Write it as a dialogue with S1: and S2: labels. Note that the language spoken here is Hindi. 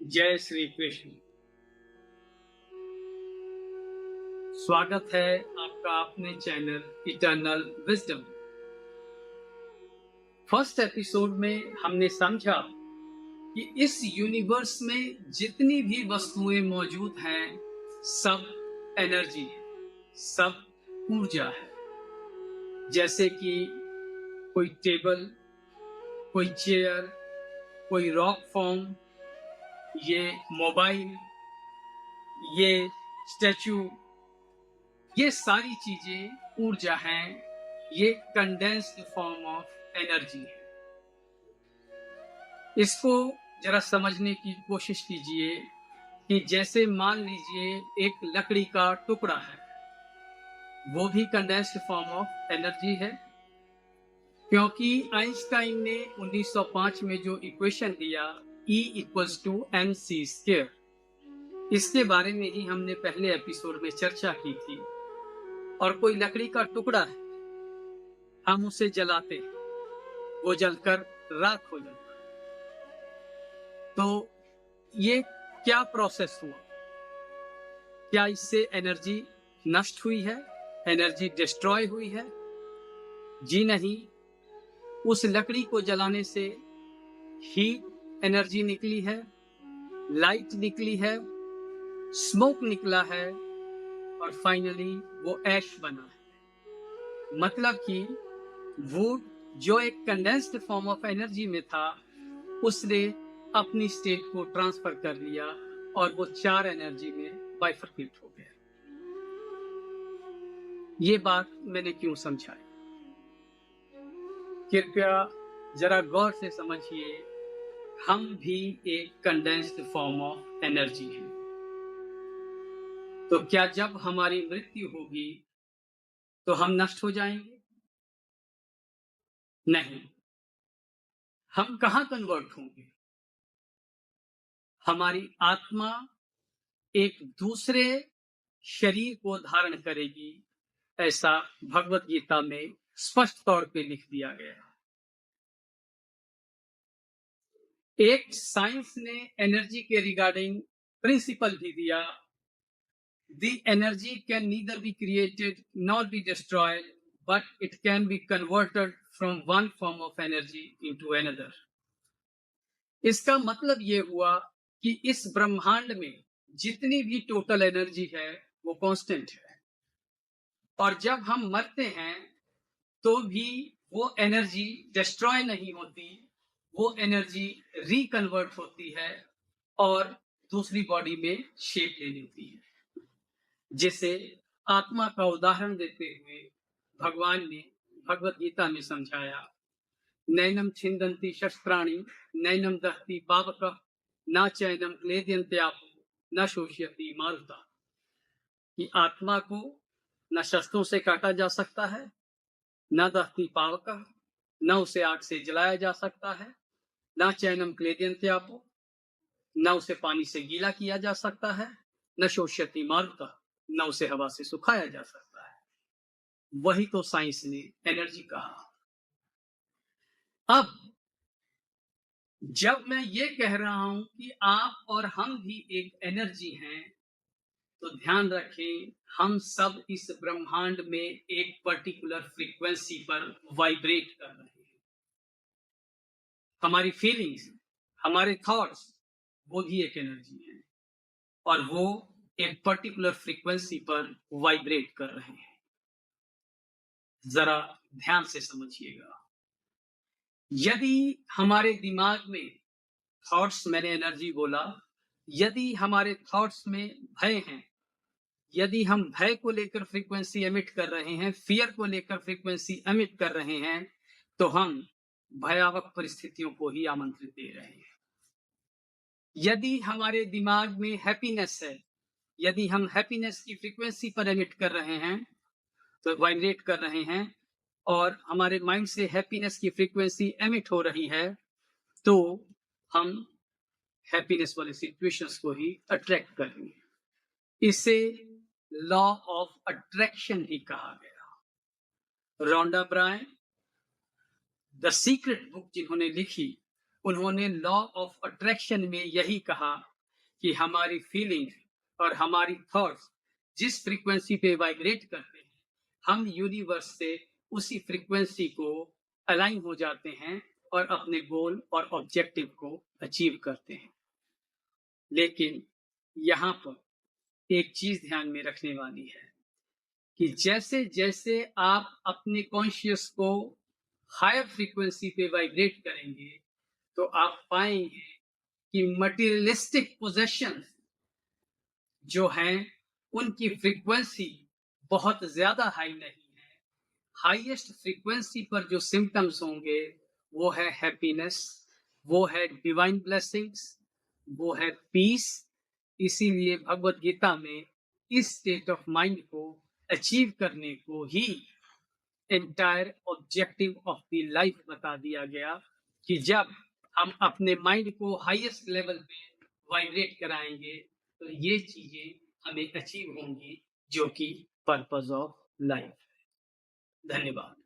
S1: जय श्री कृष्ण। स्वागत है आपका अपने channel eternal wisdom. First episode में हमने समझा कि इस यूनिवर्स में जितनी भी वस्तुएं मौजूद हैं सब एनर्जी है, सब ऊर्जा है। जैसे कि कोई टेबल, कोई चेयर, कोई रॉक फॉर्म, ये मोबाइल, ये स्टैचू, ये सारी चीजें ऊर्जा हैं। ये कंडेंस्ड फॉर्म ऑफ एनर्जी है। इसको जरा समझने की कोशिश कीजिए कि जैसे मान लीजिए एक लकड़ी का टुकड़ा है, वो भी कंडेंस्ड फॉर्म ऑफ एनर्जी है, क्योंकि आइंस्टाइन ने 1905 में जो इक्वेशन दिया E = mc², इसके बारे में ही हमने पहले एपिसोड में चर्चा की थी। और कोई लकड़ी का टुकड़ा है, हम उसे जलाते हैं, वो जलकर राख हो जाता है। तो ये क्या प्रोसेस हुआ? क्या इससे एनर्जी नष्ट हुई है, एनर्जी डिस्ट्रॉय हुई है? जी नहीं। उस लकड़ी को जलाने से हीट एनर्जी निकली है, लाइट निकली है, स्मोक निकला है और फाइनली वो ऐश बना है। मतलब कि वुड जो एक कंडेंस्ड फॉर्म ऑफ एनर्जी में था, उसने अपनी स्टेट को ट्रांसफर कर लिया और वो 4 एनर्जी में बाइफरकेट हो गया। ये बात मैंने क्यों समझाई? कृपया जरा गौर से समझिए। हम भी एक कंडेंस्ड फॉर्म ऑफ एनर्जी हैं। तो क्या जब हमारी मृत्यु होगी तो हम नष्ट हो जाएंगे? नहीं। हम कहां कन्वर्ट होंगे? हमारी आत्मा एक दूसरे शरीर को धारण करेगी, ऐसा भगवत गीता में स्पष्ट तौर पे लिख दिया गया है। एक साइंस ने एनर्जी के रिगार्डिंग प्रिंसिपल भी दिया। The energy can neither be created nor be destroyed, but it can be converted from one form of energy into another. इसका मतलब ये हुआ कि इस ब्रह्मांड में जितनी भी टोटल एनर्जी है वो कांस्टेंट है, और जब हम मरते हैं तो भी वो एनर्जी डिस्ट्रॉय नहीं होती, वो एनर्जी रिकन्वर्ट होती है और दूसरी बॉडी में शेप ले लेती है। जिसे आत्मा का उदाहरण देते हुए भगवान ने भगवत गीता में समझाया, नैनम छिंदन्ति शस्त्राणि नैनम दहति पावकः न चैनम क्लेदयन्ते आपो न शोषयति मारुता। कि आत्मा को न शस्त्रों से काटा जा सकता है, न दहति पावकः, न उसे आग से जलाया जा सकता है, न चैनम क्लेदयन्ते आपो, न उसे पानी से गीला किया जा सकता है, न शोषयति मारुता, न उसे हवा से सुखाया जा सकता है। वही तो साइंस ने एनर्जी कहा। अब जब मैं ये कह रहा हूं कि आप और हम भी एक एनर्जी हैं, तो ध्यान रखें, हम सब इस ब्रह्मांड में एक पर्टिकुलर फ्रीक्वेंसी पर वाइब्रेट कर रहे हैं। हमारी फीलिंग्स, हमारे थॉट्स, वो भी एक एनर्जी है और वो एक पर्टिकुलर फ्रीक्वेंसी पर वाइब्रेट कर रहे हैं। जरा ध्यान से समझिएगा। यदि हमारे दिमाग में थॉट्स, मैंने एनर्जी बोला, यदि हमारे थॉट्स में भय हैं, यदि हम भय को लेकर फ्रीक्वेंसी एमिट कर रहे हैं, फियर को लेकर फ्रीक्वेंसी एमिट कर रहे हैं, तो हम भयावह परिस्थितियों को ही आमंत्रित दे रहे हैं। यदि हमारे दिमाग में हैप्पीनेस है, यदि हम हैप्पीनेस की फ्रीक्वेंसी पर एमिट कर रहे हैं, तो वाइब्रेट कर रहे हैं, और हमारे माइंड से हैप्पीनेस की फ्रीक्वेंसी एमिट हो रही है, तो हम हैप्पीनेस वाले सिचुएशंस को ही अट्रैक्ट करेंगे। इसे लॉ ऑफ अट्रैक्शन ही कहा गया। रोंडा ब्रायन, द सीक्रेट बुक जिन्होंने लिखी, उन्होंने लॉ ऑफ अट्रैक्शन में यही कहा कि हमारी फीलिंग और हमारी थॉट्स जिस फ्रीक्वेंसी पे वाइब्रेट करते हैं, हम यूनिवर्स से उसी फ्रीक्वेंसी को अलाइन हो जाते हैं और अपने गोल और ऑब्जेक्टिव को अचीव करते हैं। लेकिन यहाँ पर एक चीज ध्यान में रखने वाली है कि जैसे जैसे आप अपने कॉन्शियस को हायर फ्रीक्वेंसी पे वाइब्रेट करेंगे, तो आप पाएंगे कि मटेरियलिस्टिक पोजेशन जो हैं उनकी फ्रीक्वेंसी बहुत ज्यादा हाई नहीं है। हाईएस्ट फ्रीक्वेंसी पर जो सिम्टम्स होंगे वो है हैप्पीनेस, वो है डिवाइन ब्लेसिंग्स, वो है पीस। इसीलिए भगवत गीता में इस स्टेट ऑफ माइंड को अचीव करने को ही entire objective of the life बता दिया गया कि जब हम अपने माइंड को हाईएस्ट लेवल पे वाइब्रेट कराएंगे तो ये चीजें हमें अचीव होंगी जो कि पर्पस ऑफ लाइफ। धन्यवाद।